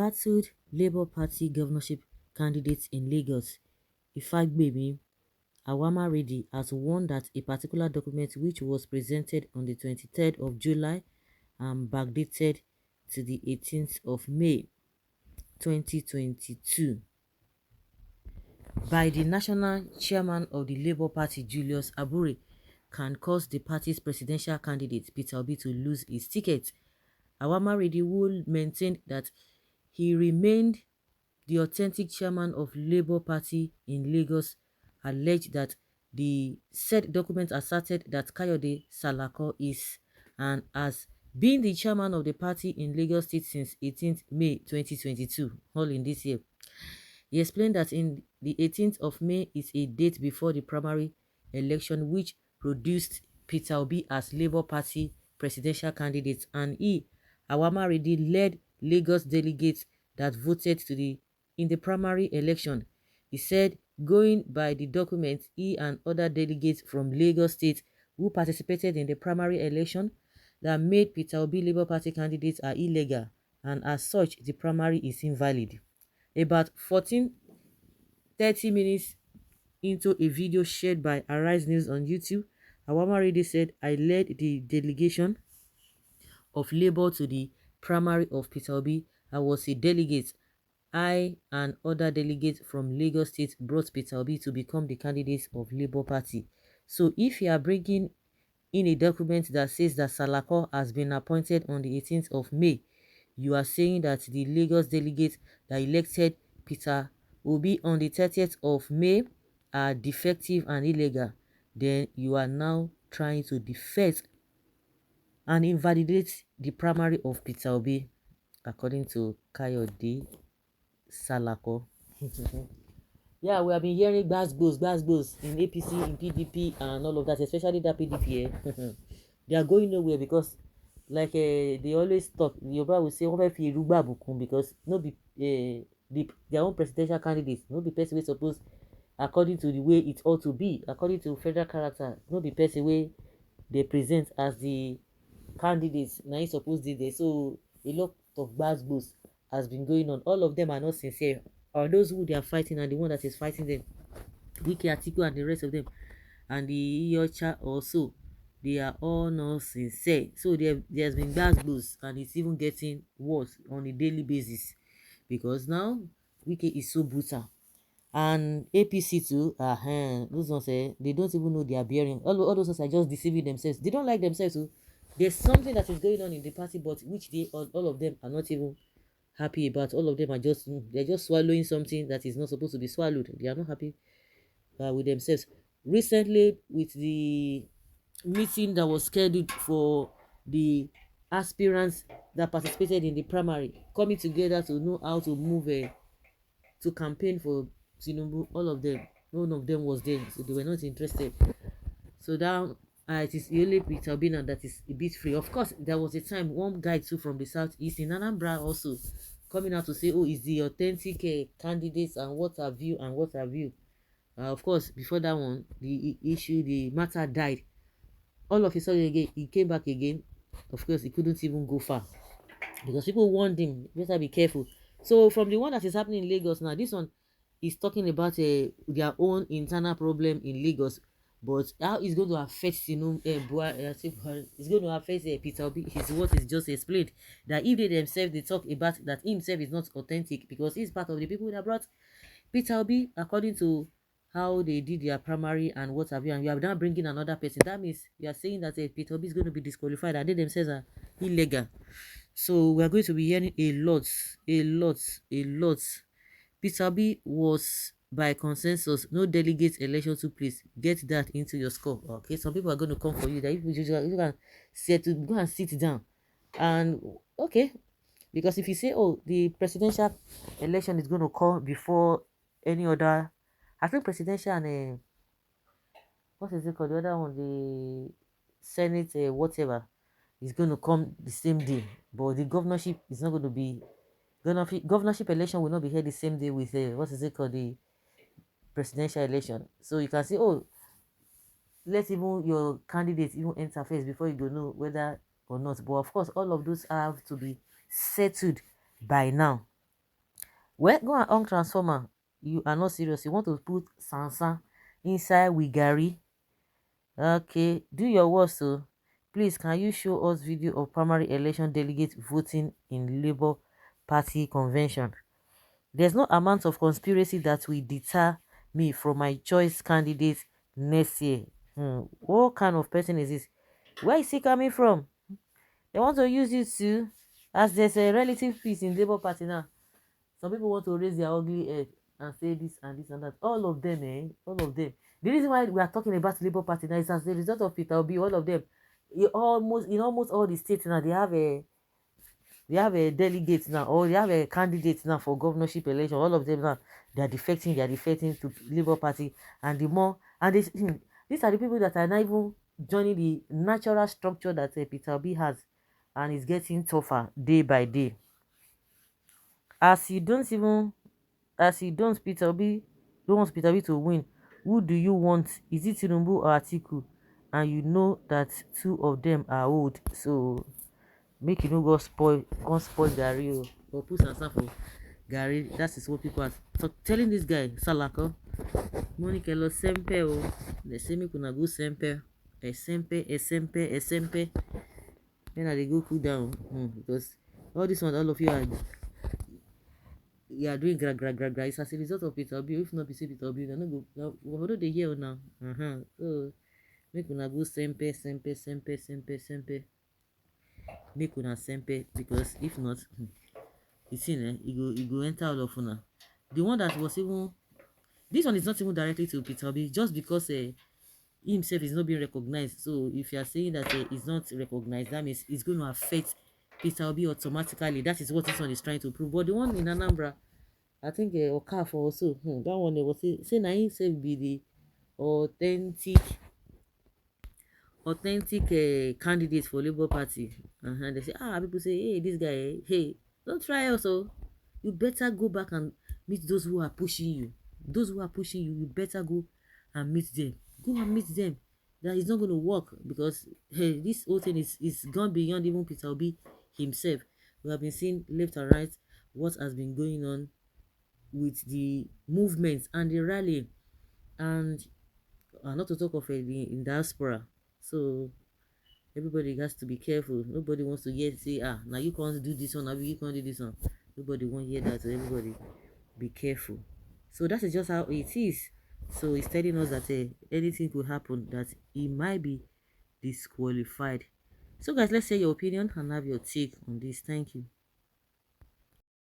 embattled Labour Party governorship candidates in Lagos, Ifagbemi Awamaredi, has warned that a particular document which was presented on the 23rd of July and backdated to the 18th of May 2022 by the national chairman of the Labour Party, Julius Abure, can cause the party's presidential candidate, Peter Obi, to lose his ticket. Awamaredi, who maintained that he remained the authentic chairman of Labour Party in Lagos, alleged that the said document asserted that Kayode Salako is and has been the chairman of the party in Lagos State since 18th May 2022, all in this year. He explained that in the 18th of May is a date before the primary election which produced Peter Obi as Labour Party presidential candidate, and he, Awamaredi, led Lagos delegates that voted in the primary election. He said, going by the document, he and other delegates from Lagos State who participated in the primary election that made Peter Obi Labour Party candidates are illegal, and as such, the primary is invalid. About 30 minutes into a video shared by Arise News on YouTube, Awamaredi said, I led the delegation of Labour to the primary of Peter Obi. I was a delegate. I and other delegates from Lagos State brought Peter Obi to become the candidate of Labour Party. So if you are bringing in a document that says that Salako has been appointed on the 18th of May, you are saying that the Lagos delegates that elected Peter Obi on the 30th of May are defective and illegal. Then you are now trying to defect and invalidate the primary of Peter Obi, according to Kayode Salako. Yeah, we have been hearing gbas in APC, in PDP, and all of that, especially that PDP. They are going nowhere because, like they always talk, Yoruba will say, because no be their own presidential candidates, no be person wey suppose, according to the way it ought to be, according to federal character, no be person way they present as the candidates. Now he supposed to there. So a lot of gbas has been going on. All of them are not sincere. Or those who they are fighting and the one that is fighting them, Wiki Atiku and the rest of them, and the Iyocha also, they are all not sincere. So there's been gbas and it's even getting worse on a daily basis because now Wiki is so brutal. And APC too, those ones they don't even know their bearing. All those ones are just deceiving themselves. They don't like themselves too. There's something that is going on in the party, but which all of them are not even happy about. All of them are they're just swallowing something that is not supposed to be swallowed. They are not happy with themselves. Recently, with the meeting that was scheduled for the aspirants that participated in the primary coming together to know how to move to campaign for Tinubu, all of them, none of them was there, so they were not interested. So now it is only Peter Obi that is a bit free. Of course, there was a time one guy too from the southeast in Anambra also coming out to say, oh, is the authentic candidates and what have you and what have you. Of course, before that one, the matter died. All of a sudden again, he came back again. Of course, he couldn't even go far because people warned him, better be careful. So from the one that is happening in Lagos now, this one is talking about their own internal problem in Lagos, but how it's going to affect it's going to affect Peter Obi is what is just explained, that if they themselves they talk about that himself is not authentic because he's part of the people that brought Peter Obi according to how they did their primary and what have you, and you are now bringing another person. That means you are saying that Peter Obi is going to be disqualified and they themselves are illegal. So we are going to be hearing a lot. Peter Obi was by consensus. No delegate election took place. Get that into your score. Okay, some people are going to come for you. That you can go and sit down. And okay, because if you say, oh, the presidential election is going to come before any other, I think presidential and what is it called? The other one, the Senate, whatever, is going to come the same day. But the governorship is not going to be. Governorship election will not be held the same day with what is it called, the presidential election. So you can say, oh, let even your candidate even enter first before you go know whether or not. But of course, all of those have to be settled by now. Well, go and on transformer. You are not serious. You want to put Sansan inside with Gary. Okay, do your work. So please, can you show us video of primary election delegates voting in Labour Party convention? There's no amount of conspiracy that will deter me from my choice candidate next year. What kind of person is this? Where is he coming from? They want to use you too, as there's a relative peace in Labour Party now. Some people want to raise their ugly head and say this and this and that. All of them, all of them. The reason why we are talking about Labour Party now is as a result of Peter Obi. All of them, in almost all the states now, they have a delegate now, or they have a candidate now for governorship election. All of them now, they are defecting to Labour Party, and the more and this, these are the people that are not even joining the natural structure that Peter Obi has, and it's getting tougher day by day. As you don't even, as you don't Peter Obi, don't want Peter Obi to win. Who do you want? Is it Tinubu or Atiku? And you know that two of them are old, so make you no go spoil Gary or put Sansan for Gary. That is what people are telling this guy Salako. Monica lo sempe o. They say make una go sempe. Esempe. Then I dey go cool down. Because all this one, all of you are doing gra. It's as a result of Peter Obi. If not be say Peter Obi, they no go. Although they hear now. So make una go sempe. Make una sempe, because if not, you see, you go enter all of una. The one that was even, this one is not even directly to Peter Obi, just because himself is not being recognized. So if you are saying that he's not recognized, that means it's going to affect Peter Obi automatically. That is what this one is trying to prove. But the one in Anambra, I think Okafo also, that one they was say na himself be the authentic candidate for Labour Party. They say, people say, hey, this guy, hey, don't try also. You better go back and meet those who are pushing you. Those who are pushing you, you better go and meet them. Go and meet them. That is not going to work, because hey, this whole thing is gone beyond even Peter Obi himself. We have been seeing left and right what has been going on with the movements and the rallying, and not to talk of the in diaspora. So everybody has to be careful. Nobody wants to hear say, now you can't do this one, now you can't do this one. Nobody won't hear that. So everybody be careful. So that is just how it is. So it's telling us that anything could happen, that he might be disqualified. So guys, let's say your opinion and have your take on this. Thank you.